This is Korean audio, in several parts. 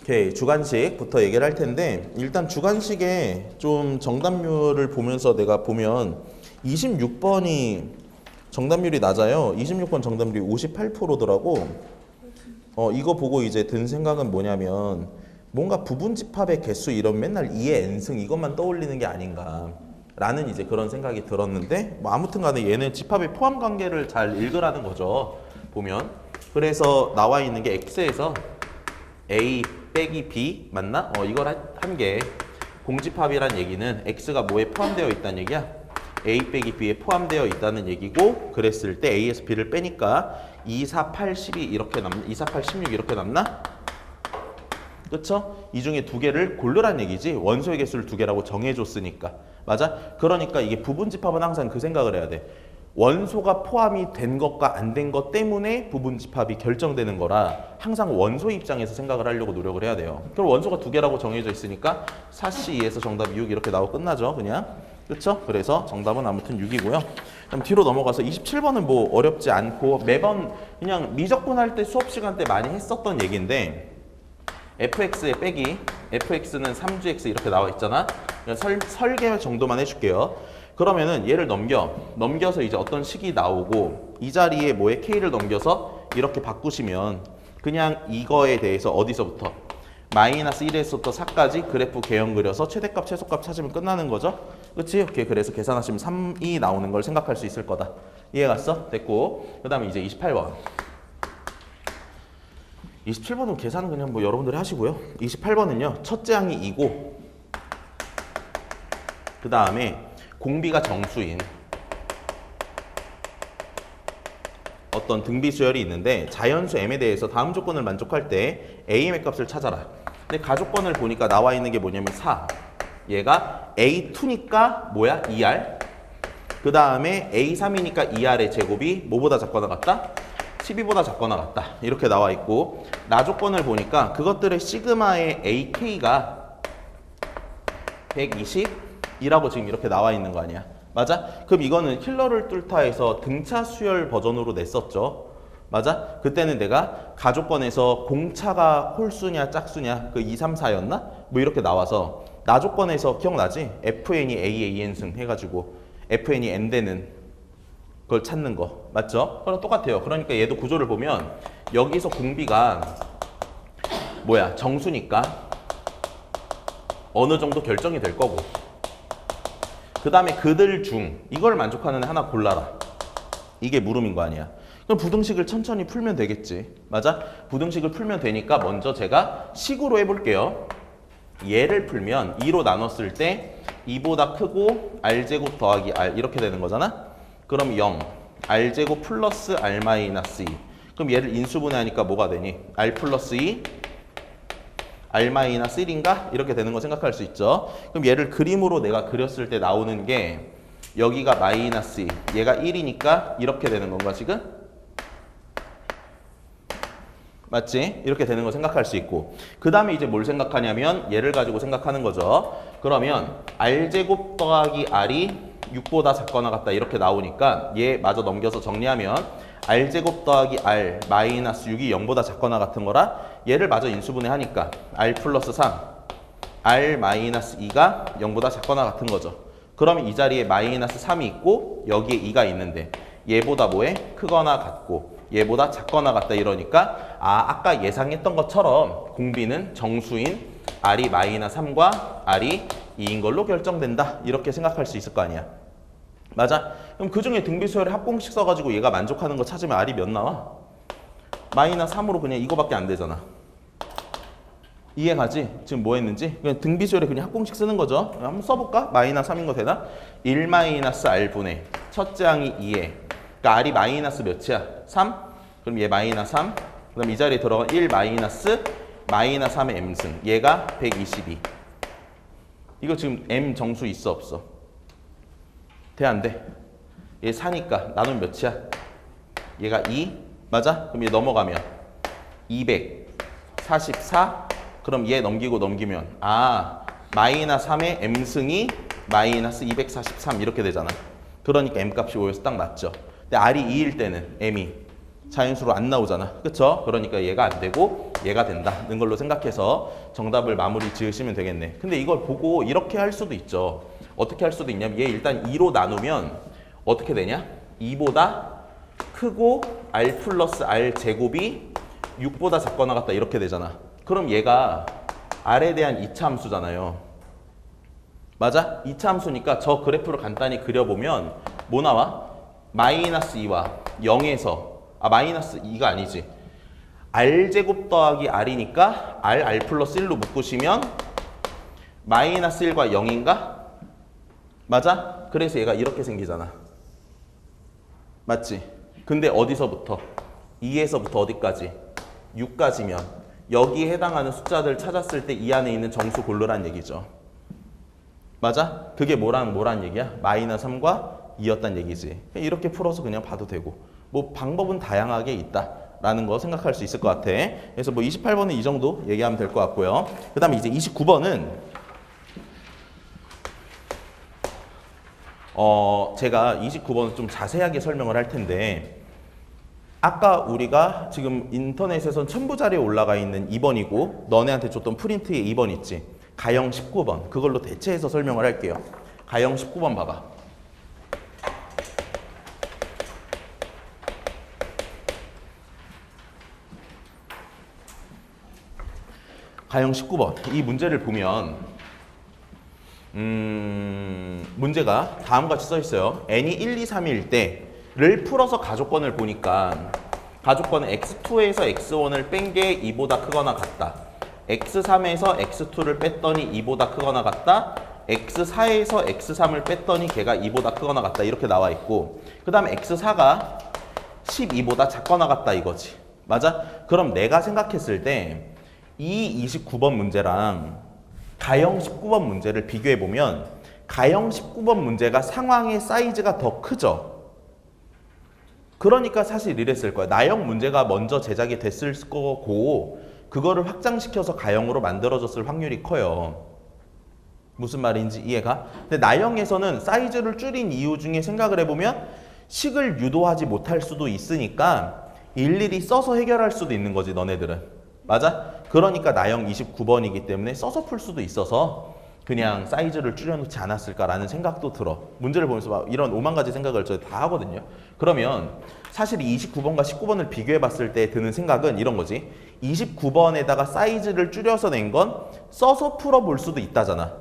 오케이, 주관식부터 얘기를 할 텐데 일단 주관식에 좀 정답률을 보면서 내가 보면 26번이 정답률이 낮아요. 26번 정답률이 58%더라고. 이거 보고 이제 든 생각은 뭐냐면 뭔가 부분집합의 개수 이런 맨날 2의 n승 이것만 떠올리는 게 아닌가 라는 이제 그런 생각이 들었는데 뭐 아무튼 간에 얘는 집합의 포함 관계를 잘 읽으라는 거죠. 보면 그래서 나와 있는 게 x에서 a 빼기 b 맞나? 이걸 한 게 공집합이란 얘기는 x가 뭐에 포함되어 있다는 얘기야? a 빼기 b에 포함되어 있다는 얘기고 그랬을 때 a에서 b를 빼니까 2, 4, 8, 12 이렇게 남나? 2, 4, 8, 16 이렇게 남나? 그쵸? 이 중에 두 개를 고르란 얘기지 원소의 개수를 두 개라고 정해줬으니까 맞아? 그러니까 이게 부분집합은 항상 그 생각을 해야 돼. 원소가 포함이 된 것과 안 된 것 때문에 부분집합이 결정되는 거라 항상 원소 입장에서 생각을 하려고 노력을 해야 돼요. 그럼 원소가 두 개라고 정해져 있으니까 4C2에서 정답 6 이렇게 나오고 끝나죠 그냥. 그쵸? 그래서 정답은 아무튼 6이고요. 그럼 뒤로 넘어가서 27번은 뭐 어렵지 않고 매번 그냥 미적분할 때 수업 시간 때 많이 했었던 얘기인데 fx의 빼기 fx는 3gx 이렇게 나와 있잖아. 설계 정도만 해줄게요. 그러면은 얘를 넘겨서 이제 어떤 식이 나오고 이 자리에 뭐에 k를 넘겨서 이렇게 바꾸시면 그냥 이거에 대해서 어디서부터 마이너스 1에서부터 4까지 그래프 개형 그려서 최대값 최소값 찾으면 끝나는 거죠. 그치? 오케이. 그래서 계산하시면 3이 나오는 걸 생각할 수 있을 거다. 이해갔어? 됐고 그 다음에 이제 28번 27번은 계산은 그냥 뭐 여러분들이 하시고요. 28번은요 첫째 항이 2고 그 다음에 공비가 정수인 어떤 등비수열이 있는데 자연수 m에 대해서 다음 조건을 만족할 때 am의 값을 찾아라. 근데 가조건을 보니까 나와 있는 게 뭐냐면 4. 얘가 a2니까 뭐야? 2r. 그 다음에 a3이니까 2r의 제곱이 뭐보다 작거나 같다? 12보다 작거나 같다. 이렇게 나와 있고 나 조건을 보니까 그것들의 시그마의 ak가 120이라고 지금 이렇게 나와 있는 거 아니야? 맞아? 그럼 이거는 킬러를 뚫다에서 등차 수열 버전으로 냈었죠. 맞아? 그때는 내가 가조건에서 공차가 홀수냐 짝수냐 그 2, 3, 4였나? 뭐 이렇게 나와서 나 조건에서 기억나지? fn이 a,a,n승 해가지고 fn이 n 되는 그걸 찾는 거 맞죠? 그럼 똑같아요. 그러니까 얘도 구조를 보면 여기서 공비가 뭐야? 정수니까 어느 정도 결정이 될 거고 그 다음에 그들 중 이걸 만족하는 애 하나 골라라. 이게 물음인 거 아니야. 그럼 부등식을 천천히 풀면 되겠지. 맞아? 부등식을 풀면 되니까 먼저 제가 식으로 해볼게요. 얘를 풀면 2로 나눴을 때 2보다 크고 r제곱 더하기 r 이렇게 되는 거잖아. 그럼 0 r제곱 플러스 r 마이너스 2. 그럼 얘를 인수분해하니까 뭐가 되니? r 플러스 2 r 마이너스 1인가? 이렇게 되는 거 생각할 수 있죠. 그럼 얘를 그림으로 내가 그렸을 때 나오는 게 여기가 마이너스 2, 얘가 1이니까 이렇게 되는 건가 지금? 맞지? 이렇게 되는 거 생각할 수 있고 그 다음에 이제 뭘 생각하냐면 얘를 가지고 생각하는 거죠. 그러면 r제곱 더하기 r이 6보다 작거나 같다 이렇게 나오니까 얘 마저 넘겨서 정리하면 r제곱 더하기 r 마이너스 6이 0보다 작거나 같은 거라 얘를 마저 인수분해하니까 r 플러스 3 r 마이너스 2가 0보다 작거나 같은 거죠. 그러면 이 자리에 마이너스 3이 있고 여기에 2가 있는데 얘보다 뭐해? 크거나 같고 얘보다 작거나 같다 이러니까 아까 예상했던 것처럼 공비는 정수인 r이 마이너스 3과 r이 2인 걸로 결정된다 이렇게 생각할 수 있을 거 아니야. 맞아? 그럼 그 중에 등비수열의 합공식 써가지고 얘가 만족하는 거 찾으면 r이 몇 나와? 마이너스 3으로 그냥 이거밖에 안 되잖아. 이해가지? 지금 뭐 했는지? 그냥 등비수열에 그냥 합공식 쓰는 거죠. 한번 써볼까? 마이너스 3인 거 되나? 1 마이너스 r분의 첫째 항이 2에 그러니까 r이 마이너스 몇이야? 3? 그럼 얘 마이너스 3 그럼 이 자리에 들어간 1 마이너스 3의 m승 얘가 122 이거 지금 m 정수 있어 없어? 돼 안 돼? 얘 4니까 나누면 몇이야? 얘가 2 맞아? 그럼 얘 넘어가면 244 그럼 얘 넘기면 마이너스 3의 m승이 마이너스 243 이렇게 되잖아. 그러니까 m값이 5에서 딱 맞죠. 근데 r이 2일 때는 m이 자연수로 안 나오잖아. 그쵸? 그러니까 얘가 안 되고 얘가 된다는 걸로 생각해서 정답을 마무리 지으시면 되겠네. 근데 이걸 보고 이렇게 할 수도 있죠. 어떻게 할 수도 있냐면 얘 일단 2로 나누면 어떻게 되냐? 2보다 크고 r 플러스 r 제곱이 6보다 작거나 같다 이렇게 되잖아. 그럼 얘가 r에 대한 이차함수잖아요. 맞아? 이차함수니까 저 그래프를 간단히 그려보면 뭐 나와? 마이너스 2와 0에서 마이너스 2가 아니지. r제곱 더하기 r이니까 r 플러스 1로 묶으시면 마이너스 1과 0인가? 맞아? 그래서 얘가 이렇게 생기잖아. 맞지? 근데 어디서부터? 2에서부터 어디까지? 6까지면 여기에 해당하는 숫자들 찾았을 때 이 안에 있는 정수 고르란 얘기죠. 맞아? 그게 뭐란 얘기야? 마이너스 3과 2였단 얘기지. 이렇게 풀어서 그냥 봐도 되고 뭐 방법은 다양하게 있다라는 거 생각할 수 있을 것 같아. 그래서 뭐 28번은 이 정도 얘기하면 될 것 같고요. 그 다음에 이제 29번은 제가 29번은 좀 자세하게 설명을 할 텐데 아까 우리가 지금 인터넷에선 첨부 자료에 올라가 있는 2번이고 너네한테 줬던 프린트에 2번 있지. 가형 19번 그걸로 대체해서 설명을 할게요. 가형 19번 봐봐. 가형 19번 이 문제를 보면 문제가 다음과 같이 써 있어요. n이 1, 2, 3일 때를 풀어서 가족권을 보니까 가족권은 x2에서 x1을 뺀 게 2보다 크거나 같다. x3에서 x2를 뺐더니 2보다 크거나 같다. x4에서 x3을 뺐더니 걔가 2보다 크거나 같다. 이렇게 나와 있고 그 다음에 x4가 12보다 작거나 같다 이거지. 맞아? 그럼 내가 생각했을 때 이 29번 문제랑 가형 19번 문제를 비교해보면 가형 19번 문제가 상황의 사이즈가 더 크죠. 그러니까 사실 이랬을 거야. 나형 문제가 먼저 제작이 됐을 거고 그거를 확장시켜서 가형으로 만들어졌을 확률이 커요. 무슨 말인지 이해가? 근데 나형에서는 사이즈를 줄인 이유 중에 생각을 해보면 식을 유도하지 못할 수도 있으니까 일일이 써서 해결할 수도 있는 거지 너네들은. 맞아? 그러니까 나형 29번이기 때문에 써서 풀 수도 있어서 그냥 사이즈를 줄여놓지 않았을까라는 생각도 들어. 문제를 보면서 막 이런 오만 가지 생각을 저 다 하거든요. 그러면 사실 29번과 19번을 비교해 봤을 때 드는 생각은 이런 거지. 29번에다가 사이즈를 줄여서 낸 건 써서 풀어볼 수도 있다잖아.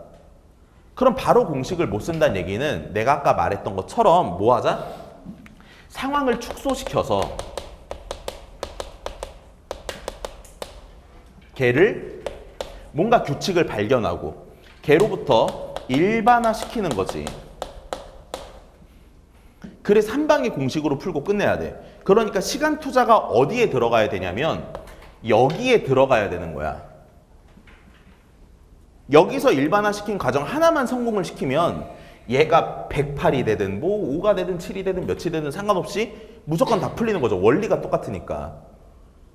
그럼 바로 공식을 못 쓴다는 얘기는 내가 아까 말했던 것처럼 뭐 하자? 상황을 축소시켜서 걔를 뭔가 규칙을 발견하고 걔로부터 일반화시키는 거지. 그래서 한 방에 공식으로 풀고 끝내야 돼. 그러니까 시간 투자가 어디에 들어가야 되냐면 여기에 들어가야 되는 거야. 여기서 일반화시킨 과정 하나만 성공을 시키면 얘가 108이 되든 뭐 5가 되든 7이 되든 몇이 되든 상관없이 무조건 다 풀리는 거죠. 원리가 똑같으니까.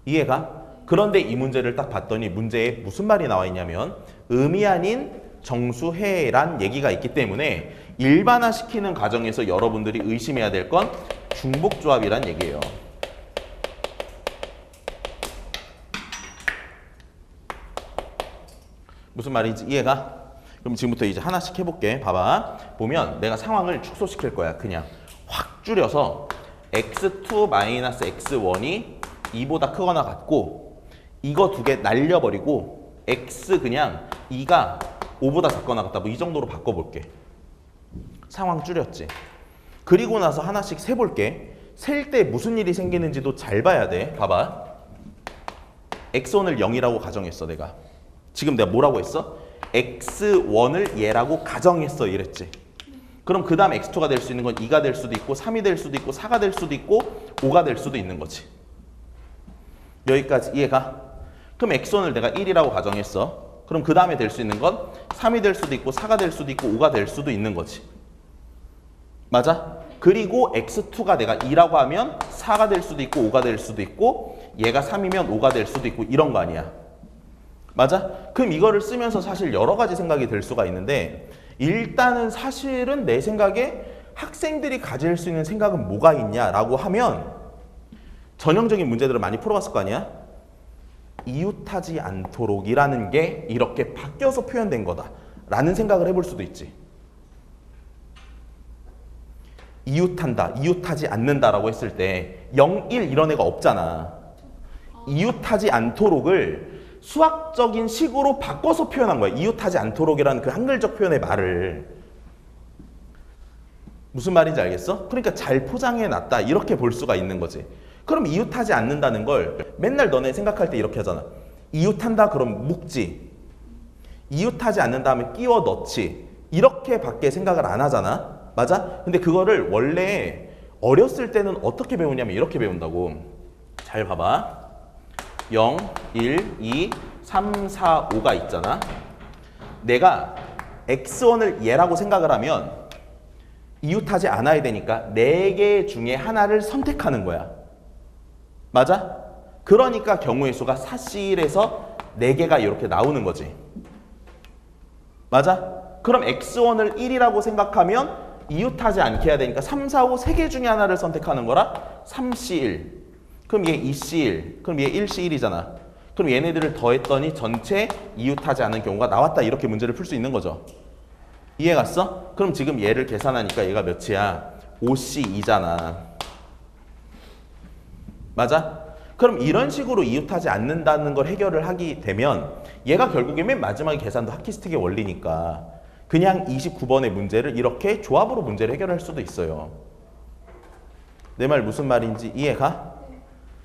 이해가? 그런데 이 문제를 딱 봤더니 문제에 무슨 말이 나와 있냐면 음이 아닌 정수해란 얘기가 있기 때문에 일반화시키는 과정에서 여러분들이 의심해야 될 건 중복조합이란 얘기예요. 무슨 말인지 이해가? 그럼 지금부터 이제 하나씩 해볼게. 봐봐. 보면 내가 상황을 축소시킬 거야. 그냥 확 줄여서 x2-x1이 2보다 크거나 같고 이거 두 개 날려버리고 x 그냥 2가 5보다 작거나 같다. 뭐 이 정도로 바꿔볼게. 상황 줄였지. 그리고 나서 하나씩 세볼게. 셀 때 무슨 일이 생기는지도 잘 봐야 돼. 봐봐. x1을 0이라고 가정했어 내가. 지금 내가 뭐라고 했어? x1을 얘라고 가정했어 이랬지. 그럼 그 다음 x2가 될 수 있는 건 2가 될 수도 있고 3이 될 수도 있고 4가 될 수도 있고 5가 될 수도 있는 거지. 여기까지 이해가? 그럼 x1을 내가 1이라고 가정했어. 그럼 그 다음에 될 수 있는 건 3이 될 수도 있고 4가 될 수도 있고 5가 될 수도 있는 거지. 맞아? 그리고 x2가 내가 2라고 하면 4가 될 수도 있고 5가 될 수도 있고 얘가 3이면 5가 될 수도 있고 이런 거 아니야. 맞아? 그럼 이거를 쓰면서 사실 여러 가지 생각이 들 수가 있는데 일단은 사실은 내 생각에 학생들이 가질 수 있는 생각은 뭐가 있냐라고 하면 전형적인 문제들을 많이 풀어봤을 거 아니야? 이웃하지 않도록이라는 게 이렇게 바뀌어서 표현된 거다 라는 생각을 해볼 수도 있지. 이웃한다, 이웃하지 않는다라고 했을 때 0, 1 이런 애가 없잖아. 이웃하지 않도록을 수학적인 식으로 바꿔서 표현한 거야. 이웃하지 않도록이라는 그 한글적 표현의 말을. 무슨 말인지 알겠어? 그러니까 잘 포장해놨다 이렇게 볼 수가 있는 거지. 그럼 이웃하지 않는다는 걸 맨날 너네 생각할 때 이렇게 하잖아. 이웃한다 그럼 묵지. 이웃하지 않는다 하면 끼워 넣지. 이렇게밖에 생각을 안 하잖아. 맞아? 근데 그거를 원래 어렸을 때는 어떻게 배우냐면 이렇게 배운다고. 잘 봐봐. 0, 1, 2, 3, 4, 5가 있잖아. 내가 x1을 얘라고 생각을 하면 이웃하지 않아야 되니까 4개 중에 하나를 선택하는 거야. 맞아? 그러니까 경우의 수가 4C에서 4개가 이렇게 나오는 거지. 맞아? 그럼 x1을 1이라고 생각하면 이웃하지 않게 해야 되니까 3, 4, 5 3개 중에 하나를 선택하는 거라 3C1. 그럼 얘 2C1. 그럼 얘 1C1이잖아. 그럼 얘네들을 더했더니 전체 이웃하지 않은 경우가 나왔다. 이렇게 문제를 풀 수 있는 거죠. 이해 갔어? 그럼 지금 얘를 계산하니까 얘가 몇이야? 5C2잖아. 맞아? 그럼 이런 식으로 이웃하지 않는다는 걸 해결을 하게 되면 얘가 결국에 맨 마지막에 계산도 하키스틱의 원리니까 그냥 29번의 문제를 이렇게 조합으로 문제를 해결할 수도 있어요. 내 말 무슨 말인지 이해가?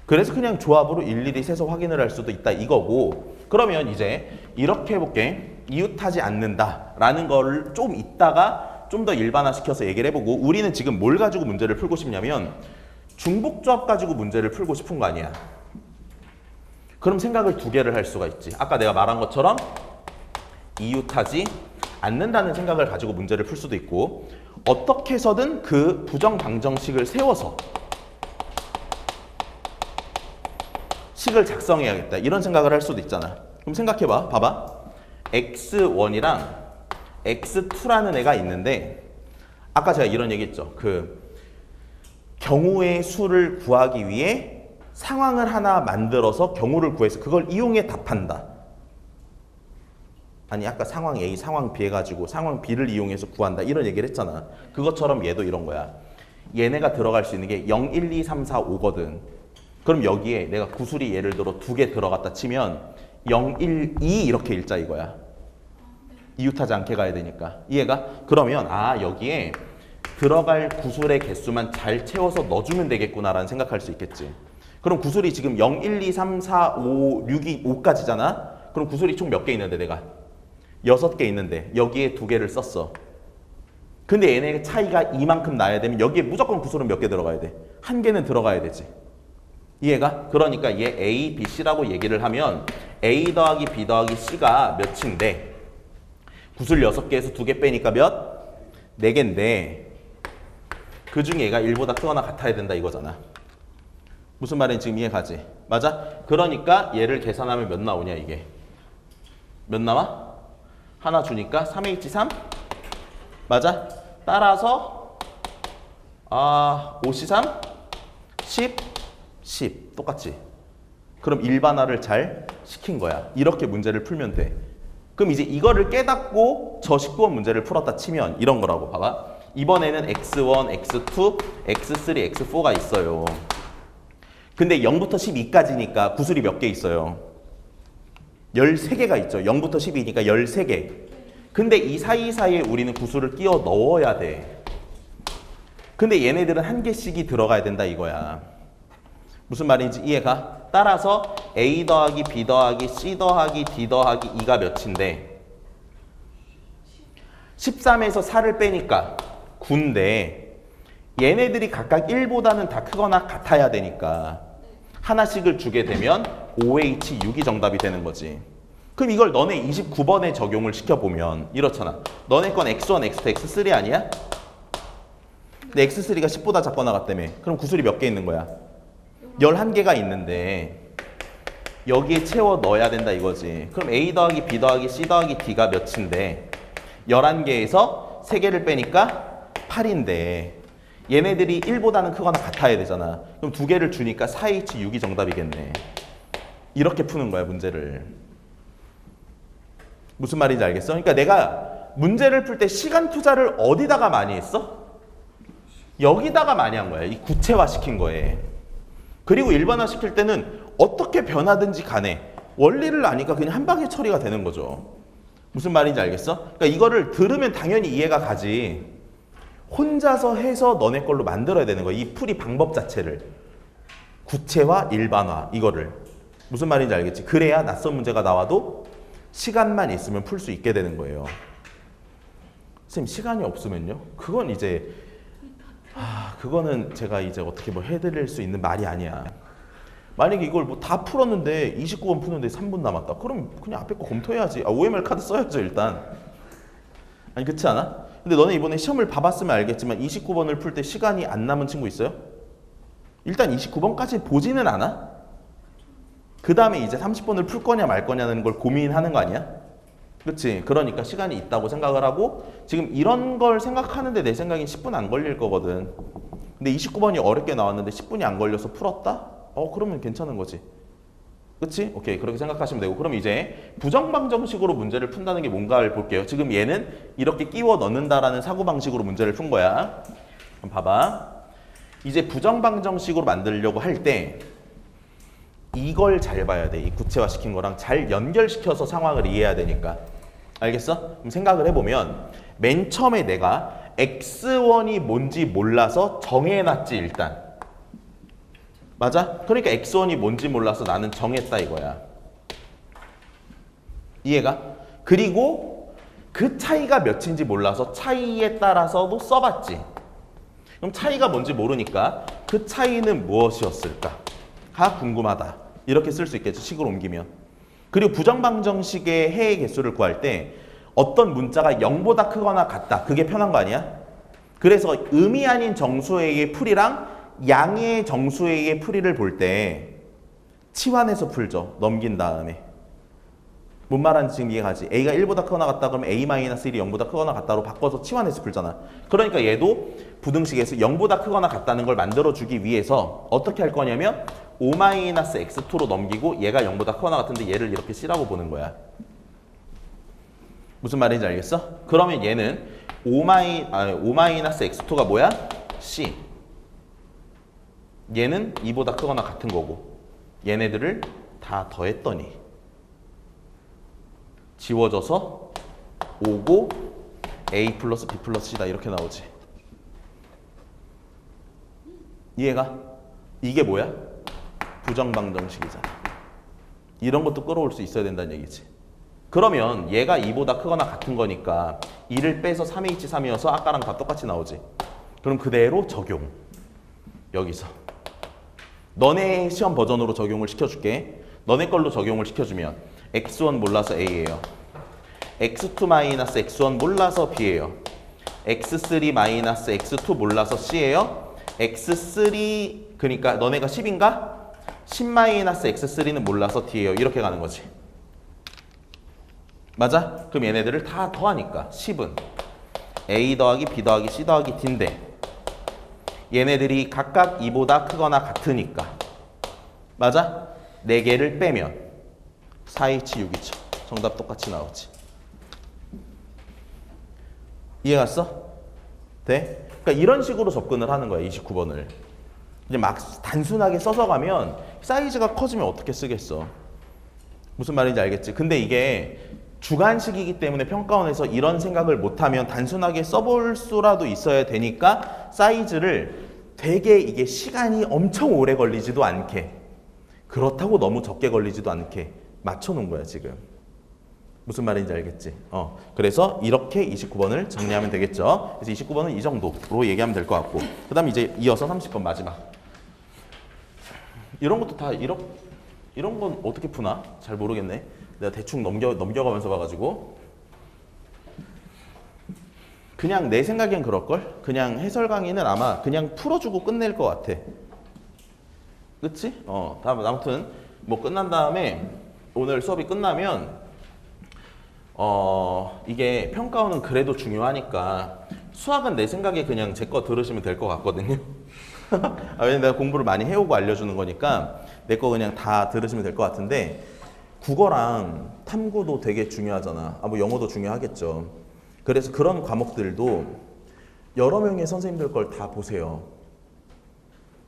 그래서 그냥 조합으로 일일이 세서 확인을 할 수도 있다 이거고. 그러면 이제 이렇게 해볼게. 이웃하지 않는다라는 거를 좀 이따가 좀 더 일반화시켜서 얘기를 해보고, 우리는 지금 뭘 가지고 문제를 풀고 싶냐면 중복조합 가지고 문제를 풀고 싶은 거 아니야. 그럼 생각을 두 개를 할 수가 있지. 아까 내가 말한 것처럼 이웃하지 않는다는 생각을 가지고 문제를 풀 수도 있고, 어떻게 해서든 그 부정방정식을 세워서 식을 작성해야겠다 이런 생각을 할 수도 있잖아. 그럼 생각해봐. 봐봐. x1이랑 x2라는 애가 있는데 아까 제가 이런 얘기 했죠. 그 경우의 수를 구하기 위해 상황을 하나 만들어서 경우를 구해서 그걸 이용해 답한다. 아니 아까 상황 A, 상황 B 해가지고 상황 B를 이용해서 구한다 이런 얘기를 했잖아. 그것처럼 얘도 이런 거야. 얘네가 들어갈 수 있는 게 0, 1, 2, 3, 4, 5거든. 그럼 여기에 내가 구술이 예를 들어 2개 들어갔다 치면 0, 1, 2 이렇게 읽자 이거야. 이웃하지 않게 가야 되니까. 이해가? 그러면 여기에 들어갈 구술의 개수만 잘 채워서 넣어주면 되겠구나라는 생각할 수 있겠지. 그럼 구술이 지금 0, 1, 2, 3, 4, 5, 6이 5까지잖아. 그럼 구술이 총 몇 개 있는데 내가? 6개 있는데 여기에 2개를 썼어. 근데 얘네 차이가 이만큼 나야 되면 여기에 무조건 구술은 몇 개 들어가야 돼? 1개는 들어가야 되지. 이해가? 그러니까 얘 A, B, C라고 얘기를 하면 A 더하기 B 더하기 C가 몇인데 구술 6개에서 2개 빼니까 몇? 4개인데 그 중에 얘가 1보다 크거나 같아야 된다 이거잖아. 무슨 말인지 지금 이해가지? 맞아? 그러니까 얘를 계산하면 몇 나오냐 이게? 몇 나와? 하나 주니까 3H3? 맞아? 따라서 5C3? 10? 10 똑같지? 그럼 일반화를 잘 시킨 거야. 이렇게 문제를 풀면 돼. 그럼 이제 이거를 깨닫고 저 19번 문제를 풀었다 치면 이런 거라고. 봐봐. 이번에는 x1, x2, x3, x4가 있어요. 근데 0부터 12까지니까 구술이 몇 개 있어요? 13개가 있죠. 0부터 12니까 13개. 근데 이 사이사이에 우리는 구술을 끼워 넣어야 돼. 근데 얘네들은 한 개씩이 들어가야 된다 이거야. 무슨 말인지 이해가? 따라서 A 더하기 B 더하기 C 더하기 D 더하기 2가 몇인데 13에서 4를 빼니까 9인데 얘네들이 각각 1보다는 다 크거나 같아야 되니까 하나씩을 주게 되면 5H6이 정답이 되는 거지. 그럼 이걸 너네 29번에 적용을 시켜보면 이렇잖아. 너네 건 X1, X2, X3 아니야? 근데 X3가 10보다 작거나 같다며. 그럼 구술이 몇 개 있는 거야? 11개가 있는데 여기에 채워 넣어야 된다 이거지. 그럼 A 더하기 B 더하기 C 더하기 D가 몇인데 11개에서 3개를 빼니까 8인데 얘네들이 1보다는 크거나 같아야 되잖아. 그럼 두 개를 주니까 4H6이 정답이겠네. 이렇게 푸는 거야, 문제를. 무슨 말인지 알겠어? 그러니까 내가 문제를 풀 때 시간 투자를 어디다가 많이 했어? 여기다가 많이 한 거야. 이 구체화시킨 거에. 그리고 일반화시킬 때는 어떻게 변하든지 간에 원리를 아니까 그냥 한 방에 처리가 되는 거죠. 무슨 말인지 알겠어? 그러니까 이거를 들으면 당연히 이해가 가지. 혼자서 해서 너네 걸로 만들어야 되는 거야. 이 풀이 방법 자체를. 구체화, 일반화 이거를. 무슨 말인지 알겠지? 그래야 낯선 문제가 나와도 시간만 있으면 풀 수 있게 되는 거예요. 선생님 시간이 없으면요? 그건 이제 그거는 제가 이제 어떻게 뭐 해드릴 수 있는 말이 아니야. 만약에 이걸 뭐 다 풀었는데 29번 푸는데 3분 남았다. 그럼 그냥 앞에 거 검토해야지. OMR 카드 써야죠 일단. 아니 그렇지 않아? 근데 너네 이번에 시험을 봐봤으면 알겠지만 29번을 풀 때 시간이 안 남은 친구 있어요? 일단 29번까지 보지는 않아? 그 다음에 이제 30번을 풀 거냐 말 거냐는 걸 고민하는 거 아니야? 그렇지? 그러니까 시간이 있다고 생각을 하고 지금 이런 걸 생각하는데 내 생각엔 10분 안 걸릴 거거든. 근데 29번이 어렵게 나왔는데 10분이 안 걸려서 풀었다? 그러면 괜찮은 거지. 그치? 오케이. 그렇게 생각하시면 되고. 그럼 이제 부정방정식으로 문제를 푼다는 게 뭔가를 볼게요. 지금 얘는 이렇게 끼워 넣는다라는 사고방식으로 문제를 푼 거야. 그럼 봐봐. 이제 부정방정식으로 만들려고 할 때 이걸 잘 봐야 돼. 이 구체화시킨 거랑 잘 연결시켜서 상황을 이해해야 되니까. 알겠어? 그럼 생각을 해보면 맨 처음에 내가 x1이 뭔지 몰라서 정해놨지 일단. 맞아? 그러니까 x1이 뭔지 몰라서 나는 정했다 이거야. 이해가? 그리고 그 차이가 몇인지 몰라서 차이에 따라서도 써봤지. 그럼 차이가 뭔지 모르니까 그 차이는 무엇이었을까?가 궁금하다. 이렇게 쓸 수 있겠죠. 식으로 옮기면. 그리고 부정방정식의 해의 개수를 구할 때 어떤 문자가 0보다 크거나 같다. 그게 편한 거 아니야? 그래서 음이 아닌 정수의 풀이랑 양의 정수의 풀이를 볼 때 치환해서 풀죠. 넘긴 다음에. 뭔 말하는지 지금 이해가지? A가 1보다 크거나 같다 그러면 A-1이 0보다 크거나 같다로 바꿔서 치환해서 풀잖아. 그러니까 얘도 부등식에서 0보다 크거나 같다는 걸 만들어주기 위해서 어떻게 할 거냐면 5-x2로 넘기고 얘가 0보다 크거나 같은데 얘를 이렇게 C라고 보는 거야. 무슨 말인지 알겠어? 그러면 얘는 5-x2가 뭐야? C. 얘는 2보다 크거나 같은 거고 얘네들을 다 더했더니 지워져서 5고 A 플러스 B 플러스 C다 이렇게 나오지. 이해가? 이게 뭐야? 부정방정식이잖아. 이런 것도 끌어올 수 있어야 된다는 얘기지. 그러면 얘가 2보다 크거나 같은 거니까 2를 빼서 3H3이어서 아까랑 다 똑같이 나오지. 그럼 그대로 적용. 여기서. 너네 시험 버전으로 적용을 시켜줄게. 너네 걸로 적용을 시켜주면 x1 몰라서 A예요. x2-x1 몰라서 B예요. x3-x2 몰라서 C예요. x3 그러니까 너네가 10인가? 10-x3는 몰라서 D예요. 이렇게 가는 거지. 맞아? 그럼 얘네들을 다 더하니까 10은 A 더하기 B 더하기 C 더하기 D인데 얘네들이 각각 2보다 크거나 같으니까 맞아? 4개를 빼면 4H6이죠. 정답 똑같이 나오지. 이해갔어? 돼? 그러니까 이런 식으로 접근을 하는 거야. 29번을. 이제 막 단순하게 써서 가면 사이즈가 커지면 어떻게 쓰겠어. 무슨 말인지 알겠지? 근데 이게 주관식이기 때문에 평가원에서 이런 생각을 못하면 단순하게 써볼 수라도 있어야 되니까 사이즈를 되게 이게 시간이 엄청 오래 걸리지도 않게 그렇다고 너무 적게 걸리지도 않게 맞춰놓은 거야 지금. 무슨 말인지 알겠지? 그래서 이렇게 29번을 정리하면 되겠죠. 그래서 29번은 이 정도로 얘기하면 될 것 같고 그 다음 이제 이어서 30번 마지막. 이런 것도 다 이런 건 어떻게 푸나? 잘 모르겠네. 내가 대충 넘겨가면서 봐가지고 그냥 내 생각엔 그럴걸? 그냥 해설 강의는 아마 그냥 풀어주고 끝낼 것 같아. 그치? 아무튼 뭐 끝난 다음에 오늘 수업이 끝나면 이게 평가원은 그래도 중요하니까 수학은 내 생각에 그냥 제 거 들으시면 될 것 같거든요. 왜냐면 내가 공부를 많이 해오고 알려주는 거니까 내 거 그냥 다 들으시면 될 것 같은데 국어랑 탐구도 되게 중요하잖아. 뭐 영어도 중요하겠죠. 그래서 그런 과목들도 여러 명의 선생님들 걸 다 보세요.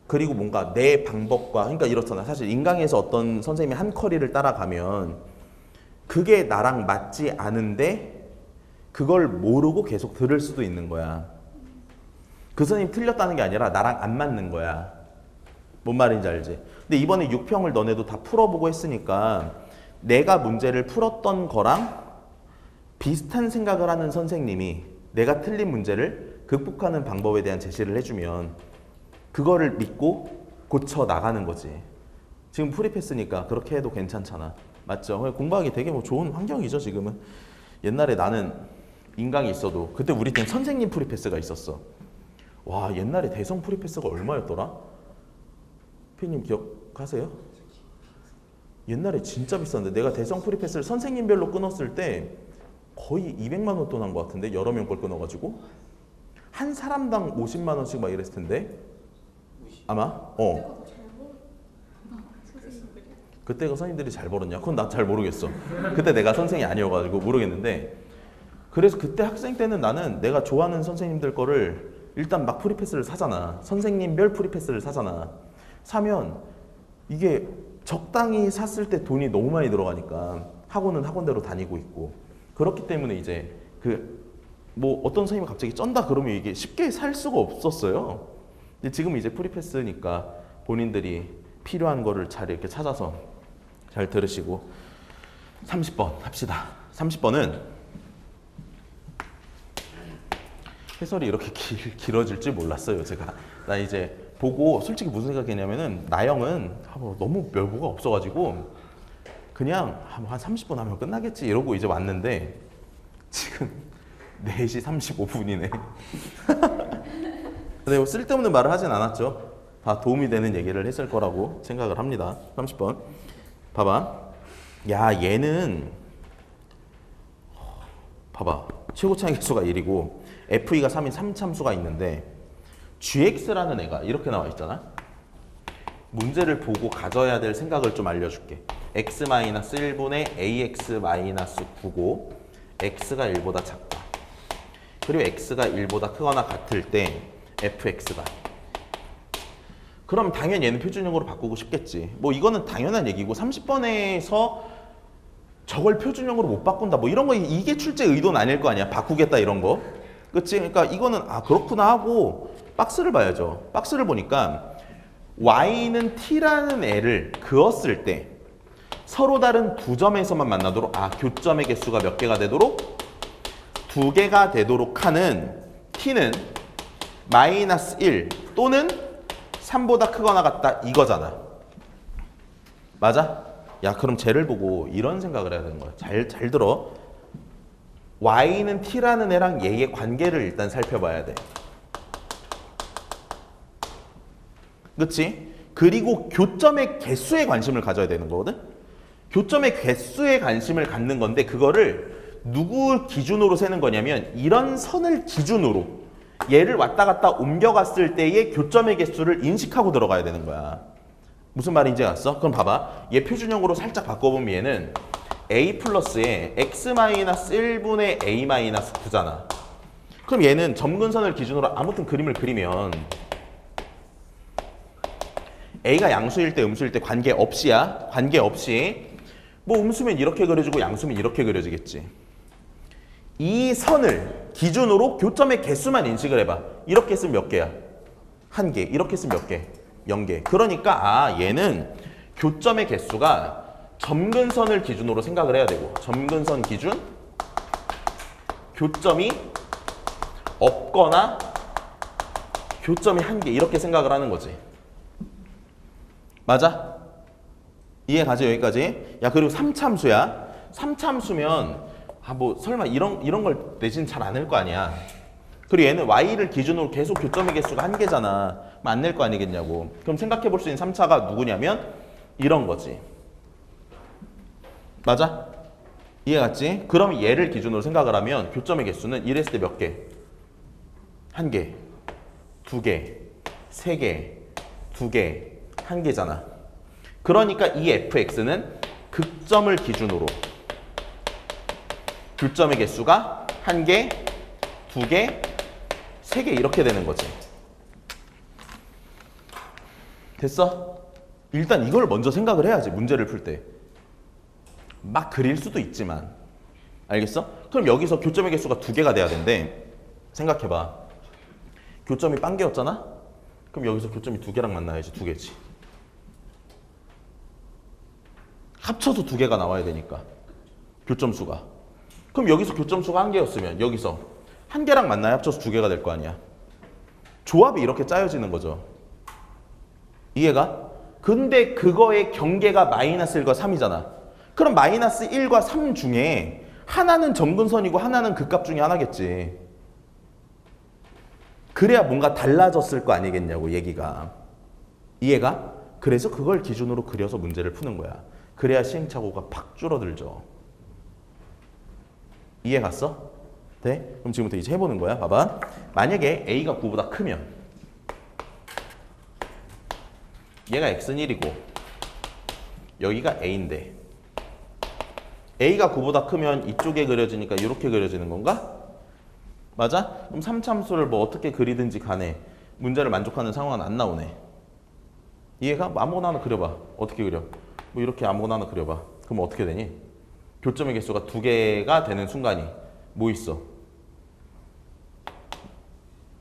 그리고 뭔가 내 방법과 그러니까 이렇잖아. 사실 인강에서 어떤 선생님이 한 커리를 따라가면 그게 나랑 맞지 않은데 그걸 모르고 계속 들을 수도 있는 거야. 그 선생님 틀렸다는 게 아니라 나랑 안 맞는 거야. 뭔 말인지 알지? 근데 이번에 6평을 너네도 다 풀어보고 했으니까 내가 문제를 풀었던 거랑 비슷한 생각을 하는 선생님이 내가 틀린 문제를 극복하는 방법에 대한 제시를 해주면 그거를 믿고 고쳐 나가는 거지. 지금 프리패스니까 그렇게 해도 괜찮잖아. 맞죠? 공부하기 되게 뭐 좋은 환경이죠, 지금은. 옛날에 나는 인강이 있어도 그때 우리 때는 선생님 프리패스가 있었어. 와, 옛날에 대성 프리패스가 얼마였더라? 피님 기억하세요? 옛날에 진짜 비쌌는데 내가 대성 프리패스를 선생님별로 끊었을 때 거의 200만 원 돈 한 것 같은데 여러 명 걸 끊어가지고 한 사람당 50만 원씩 막 이랬을 텐데 아마 그때가 선생님들이 잘 벌었냐? 그건 나 잘 모르겠어. 그때 내가 선생이 아니어가지고 모르겠는데 그래서 그때 학생 때는 나는 내가 좋아하는 선생님들 거를 일단 막 프리패스를 사잖아. 선생님별 프리패스를 사잖아. 사면 이게 적당히 샀을 때 돈이 너무 많이 들어가니까 학원은 학원대로 다니고 있고 그렇기 때문에 이제 뭐 어떤 선생님이 갑자기 쩐다 그러면 이게 쉽게 살 수가 없었어요. 근데 지금 이제 프리패스니까 본인들이 필요한 거를 잘 이렇게 찾아서 잘 들으시고 30번 합시다. 30번은 해설이 이렇게 길어질 줄 몰랐어요. 제가 나 이제 보고 솔직히 무슨 생각했냐면은 나영은 너무 멸보가 없어가지고 그냥 한 30분 하면 끝나겠지 이러고 이제 왔는데 지금 4시 35분이네. 근데 뭐 쓸데없는 말을 하진 않았죠. 다 도움이 되는 얘기를 했을 거라고 생각을 합니다. 30번 봐봐. 야, 얘는 봐봐. 최고 차이 개수가 1이고 FE가 3인 3참수가 있는데 GX라는 애가 이렇게 나와 있잖아. 문제를 보고 가져야 될 생각을 좀 알려줄게. x-1분의 ax-9고 x가 1보다 작다. 그리고 x가 1보다 크거나 같을 때 fx다. 그럼 당연히 얘는 표준형으로 바꾸고 싶겠지. 뭐 이거는 당연한 얘기고 30번에서 저걸 표준형으로 못 바꾼다. 뭐 이런 거 이게 출제 의도는 아닐 거 아니야. 바꾸겠다 이런 거. 그치? 그러니까 이거는 그렇구나 하고 박스를 봐야죠. 박스를 보니까 y는 t라는 애를 그었을 때 서로 다른 두 점에서만 만나도록 교점의 개수가 몇 개가 되도록 2개가 되도록 하는 t는 -1 또는 3보다 크거나 같다 이거잖아. 맞아? 야, 그럼 쟤를 보고 이런 생각을 해야 되는 거야. 잘 들어. y는 t라는 애랑 얘의 관계를 일단 살펴봐야 돼. 그치? 그리고 교점의 개수에 관심을 가져야 되는 거거든? 교점의 개수에 관심을 갖는 건데 그거를 누구 기준으로 세는 거냐면 이런 선을 기준으로 얘를 왔다 갔다 옮겨갔을 때의 교점의 개수를 인식하고 들어가야 되는 거야. 무슨 말인지 알았어? 그럼 봐봐. 얘 표준형으로 살짝 바꿔보면 얘는 a 플러스에 x-1분의 a-9잖아. 그럼 얘는 점근선을 기준으로 아무튼 그림을 그리면 a가 양수일 때 음수일 때 관계없이야. 관계없이. 뭐 음수면 이렇게 그려지고 양수면 이렇게 그려지겠지. 이 선을 기준으로 교점의 개수만 인식을 해봐. 이렇게 쓰면 몇 개야? 1개. 이렇게 쓰면 몇 개? 0개. 그러니까 얘는 교점의 개수가 점근선을 기준으로 생각을 해야 되고 점근선 기준 교점이 없거나 교점이 1개 이렇게 생각을 하는 거지. 맞아? 이해 가지 여기까지? 야, 그리고 3참수야. 3참수면 뭐 설마 이런 걸 내지는 잘 안 낼 거 아니야. 그리고 얘는 y를 기준으로 계속 교점의 개수가 1개잖아. 안 낼 거 아니겠냐고. 그럼 생각해 볼 수 있는 3차가 누구냐면 이런 거지. 맞아? 이해 갔지? 그럼 얘를 기준으로 생각을 하면 교점의 개수는 이랬을 때 몇 개? 한 개, 두 개, 세 개, 두 개, 한 개잖아. 그러니까 이 fx는 극점을 기준으로 교점의 개수가 한 개, 두 개, 세 개 이렇게 되는 거지. 됐어? 일단 이걸 먼저 생각을 해야지, 문제를 풀 때. 막 그릴 수도 있지만. 알겠어? 그럼 여기서 교점의 개수가 두 개가 돼야 된대. 생각해봐. 교점이 빵개였잖아? 그럼 여기서 교점이 두 개랑 만나야지, 두 개지. 합쳐서 두 개가 나와야 되니까. 교점수가. 그럼 여기서 교점수가 한 개였으면 여기서 한 개랑 만나야 합쳐서 두 개가 될 거 아니야. 조합이 이렇게 짜여지는 거죠. 이해가? 근데 그거의 경계가 마이너스 1과 3이잖아. 그럼 마이너스 1과 3 중에 하나는 점근선이고 하나는 극값 중에 하나겠지. 그래야 뭔가 달라졌을 거 아니겠냐고, 얘기가. 이해가? 그래서 그걸 기준으로 그려서 문제를 푸는 거야. 그래야 시행착오가 팍 줄어들죠. 이해 갔어? 네? 그럼 지금부터 이제 해보는 거야. 봐봐. 만약에 A가 9보다 크면 얘가 X는 1이고 여기가 A인데 A가 9보다 크면 이쪽에 그려지니까 이렇게 그려지는 건가? 맞아? 그럼 3참수를 뭐 어떻게 그리든지 간에 문제를 만족하는 상황은 안 나오네. 이해가? 뭐 아무거나 하나 그려봐. 어떻게 그려? 뭐 이렇게 아무거나 하나 그려봐. 그럼 어떻게 되니? 교점의 개수가 두 개가 되는 순간이 뭐 있어?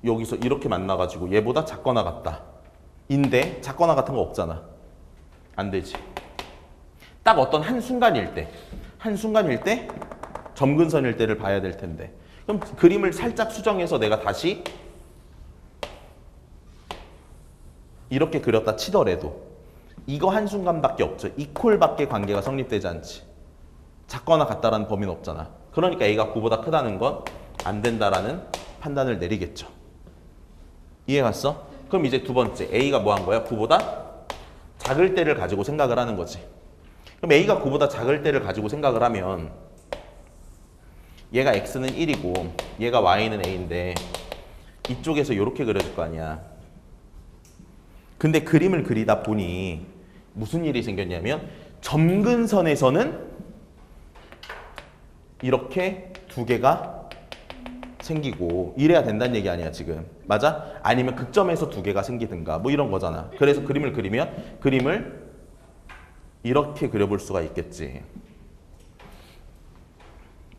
여기서 이렇게 만나가지고 얘보다 작거나 같다. 인데 작거나 같은 거 없잖아. 안 되지. 딱 어떤 한순간일 때, 한순간일 때 점근선일 때를 봐야 될 텐데. 그럼 그림을 살짝 수정해서 내가 다시 이렇게 그렸다 치더라도 이거 한순간밖에 없죠. 이퀄밖에 관계가 성립되지 않지. 작거나 같다라는 범위는 없잖아. 그러니까 A가 9보다 크다는 건 안 된다라는 판단을 내리겠죠. 이해 갔어? 그럼 이제 두 번째, A가 뭐 한 거야? 9보다 작을 때를 가지고 생각을 하는 거지. 그럼 A가 9보다 작을 때를 가지고 생각을 하면 얘가 X는 1이고 얘가 Y는 A인데 이쪽에서 이렇게 그려질 거 아니야. 근데 그림을 그리다 보니 무슨 일이 생겼냐면 점근선에서는 이렇게 두 개가 생기고 이래야 된다는 얘기 아니야 지금. 맞아? 아니면 극점에서 두 개가 생기든가 뭐 이런 거잖아. 그래서 그림을 그리면 그림을 이렇게 그려볼 수가 있겠지.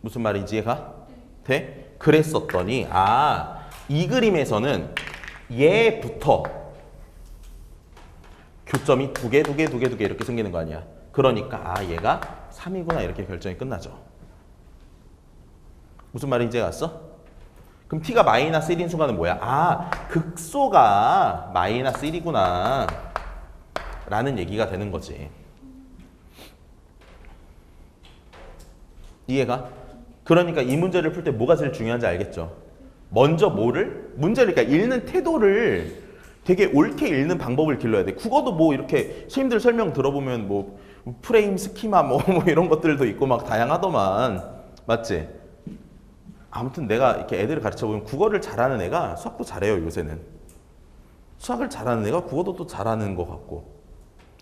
무슨 말인지 이해가 돼? 그랬었더니 이 그림에서는 얘부터 교점이 두 개 이렇게 생기는 거 아니야. 그러니까 얘가 3이구나 이렇게 결정이 끝나죠. 무슨 말인지 이해갔어? 그럼 t가 마이너스 1인 순간은 뭐야? 극소가 마이너스 1이구나 라는 얘기가 되는 거지. 이해가? 그러니까 이 문제를 풀 때 뭐가 제일 중요한지 알겠죠? 먼저 뭐를? 문제를 그러니까 읽는 태도를 되게 옳게 읽는 방법을 길러야 돼. 국어도 뭐 이렇게 선생님들 설명 들어보면 뭐 프레임, 스키마 뭐 이런 것들도 있고 막 다양하더만. 맞지? 아무튼 내가 이렇게 애들을 가르쳐 보면 국어를 잘하는 애가 수학도 잘해요, 요새는. 수학을 잘하는 애가 국어도 또 잘하는 것 같고.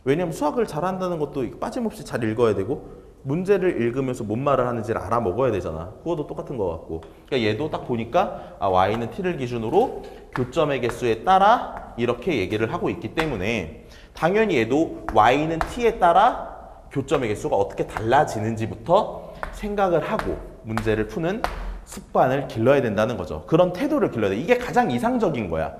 왜냐면 수학을 잘한다는 것도 빠짐없이 잘 읽어야 되고 문제를 읽으면서 뭔 말을 하는지를 알아먹어야 되잖아. 국어도 똑같은 것 같고. 그러니까 얘도 딱 보니까 y는 t를 기준으로 교점의 개수에 따라 이렇게 얘기를 하고 있기 때문에 당연히 얘도 y는 t에 따라 교점의 개수가 어떻게 달라지는지부터 생각을 하고 문제를 푸는 습관을 길러야 된다는 거죠. 그런 태도를 길러야 돼. 이게 가장 이상적인 거야.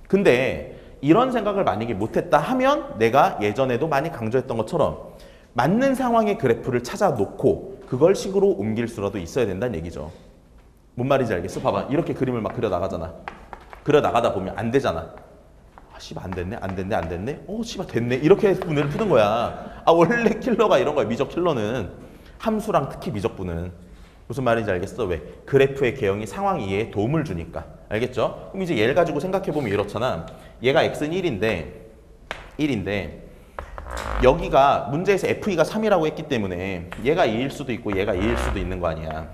근데 이런 생각을 만약에 못했다 하면 내가 예전에도 많이 강조했던 것처럼 맞는 상황의 그래프를 찾아 놓고 그걸 식으로 옮길 수라도 있어야 된다는 얘기죠. 뭔 말인지 알겠어? 봐봐. 이렇게 그림을 막 그려 나가잖아. 그려 나가다 보면 안 되잖아. 씨발 안 됐네? 안 됐네? 안 됐네? 씨발 됐네? 이렇게 문제를 푸는 거야. 원래 킬러가 이런 거야. 미적 킬러는. 함수랑 특히 미적분은. 무슨 말인지 알겠어? 왜? 그래프의 개형이 상황 이해에 도움을 주니까. 알겠죠? 그럼 이제 얘를 가지고 생각해보면 이렇잖아. 얘가 x는 1인데 여기가 문제에서 FE가 3이라고 했기 때문에 얘가 2일 수도 있고 얘가 2일 수도 있는 거 아니야.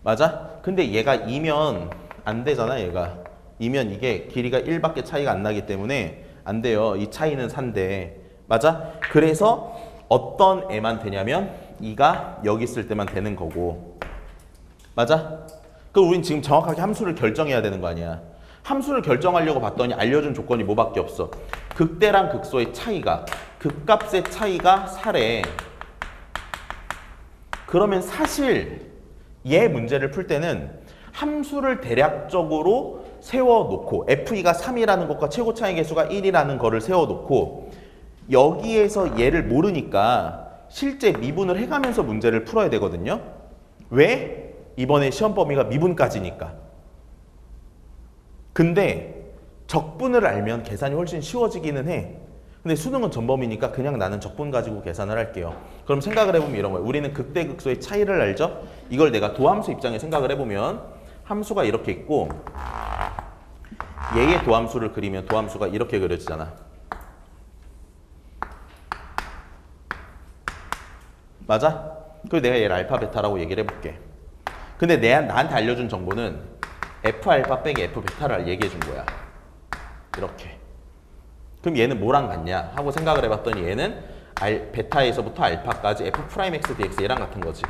맞아? 근데 얘가 2면 안 되잖아 얘가. 이면 이게 길이가 1밖에 차이가 안 나기 때문에 안 돼요. 이 차이는 4인데. 맞아? 그래서 어떤 애만 되냐면 2가 여기 있을 때만 되는 거고. 맞아? 그럼 우린 지금 정확하게 함수를 결정해야 되는 거 아니야. 함수를 결정하려고 봤더니 알려준 조건이 뭐밖에 없어. 극대랑 극소의 차이가, 극값의 차이가 4래. 그러면 사실 얘 문제를 풀 때는 함수를 대략적으로 세워놓고 F2가 3이라는 것과 최고 차이 개수가 1이라는 거를 세워놓고 여기에서 얘를 모르니까 실제 미분을 해가면서 문제를 풀어야 되거든요. 왜? 이번에 시험 범위가 미분까지니까. 근데 적분을 알면 계산이 훨씬 쉬워지기는 해. 근데 수능은 전범위니까 그냥 나는 적분 가지고 계산을 할게요. 그럼 생각을 해보면 이런 거예요. 우리는 극대 극소의 차이를 알죠? 이걸 내가 도함수 입장에 생각을 해보면 함수가 이렇게 있고 얘의 도함수를 그리면 도함수가 이렇게 그려지잖아. 맞아? 그리고 내가 얘를 알파 베타라고 얘기를 해볼게. 근데 나한테 알려준 정보는 F 알파 빼기 F 베타를 얘기해 준 거야. 이렇게. 그럼 얘는 뭐랑 같냐 하고 생각을 해봤더니 얘는 베타에서부터 알파까지 F 프라임 X dx 얘랑 같은 거지.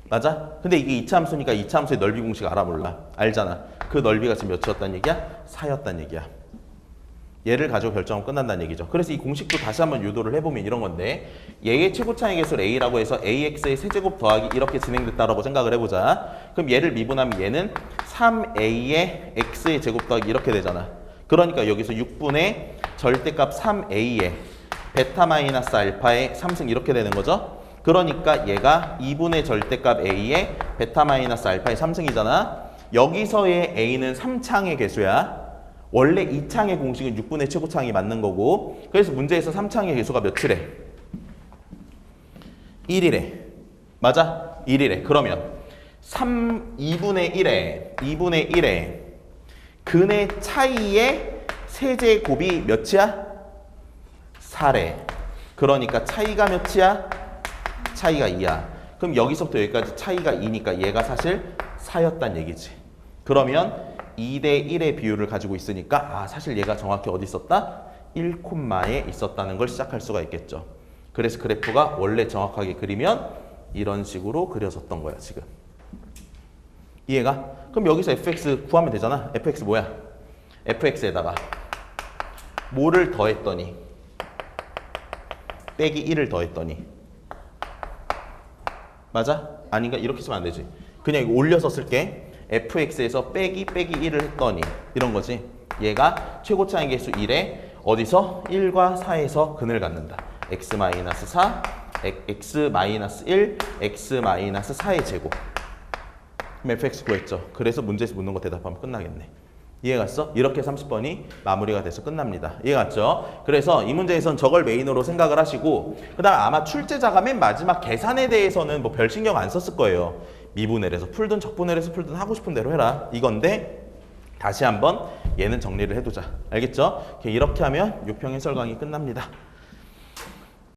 맞아? 근데 이게 2차 함수니까 2차 함수의 넓이 공식 알아 몰라? 알잖아. 그 넓이가 지금 몇이었단 얘기야? 4였단 얘기야. 얘를 가지고 결정하면 끝난다는 얘기죠. 그래서 이 공식도 다시 한번 유도를 해보면 이런 건데 얘의 최고 차이 개수를 a라고 해서 ax의 세제곱 더하기 이렇게 진행됐다라고 생각을 해보자. 그럼 얘를 미분하면 얘는 3a의 x의 제곱 더하기 이렇게 되잖아. 그러니까 여기서 6분의 절대값 3a의 베타 마이너스 알파의 3승 이렇게 되는 거죠. 그러니까 얘가 2분의 절대값 a의 베타 마이너스 알파의 3승이잖아. 여기서의 a는 3창의 개수야. 원래 2창의 공식은 6분의 최고창이 맞는 거고 그래서 문제에서 3창의 개수가 몇이래? 1이래. 맞아? 1이래. 그러면 2분의 1에 근의 차이의 세제곱이 몇이야? 4래. 그러니까 차이가 몇이야? 차이가 2야. 그럼 여기서부터 여기까지 차이가 2니까 얘가 사실 4였단 얘기지. 그러면 2대 1의 비율을 가지고 있으니까 사실 얘가 정확히 어디 있었다? 1콤마에 있었다는 걸 시작할 수가 있겠죠. 그래서 그래프가 원래 정확하게 그리면 이런 식으로 그려졌던 거야 지금. 이해가? 그럼 여기서 fx 구하면 되잖아. fx 뭐야? fx에다가 뭐를 더했더니 빼기 1을 더했더니 맞아? 아닌가? 이렇게 쓰면 안 되지. 그냥 이거 올려서 쓸게. fx에서 빼기 1을 했더니 이런 거지. 얘가 최고 차이 개수 1에 어디서? 1과 4에서 근을 갖는다. x-4, x-1, x-4의 제곱. 그럼 fx 구했죠. 그래서 문제에서 묻는 거 대답하면 끝나겠네. 이해갔어? 이렇게 30번이 마무리가 돼서 끝납니다. 이해갔죠? 그래서 이 문제에선 저걸 메인으로 생각을 하시고 그 다음 아마 출제자가 맨 마지막 계산에 대해서는 뭐 별 신경 안 썼을 거예요. 미분을 해서 풀든 적분을 해서 풀든 하고 싶은 대로 해라. 이건데 다시 한번 얘는 정리를 해두자. 알겠죠? 이렇게 하면 6평 해설 강의 끝납니다.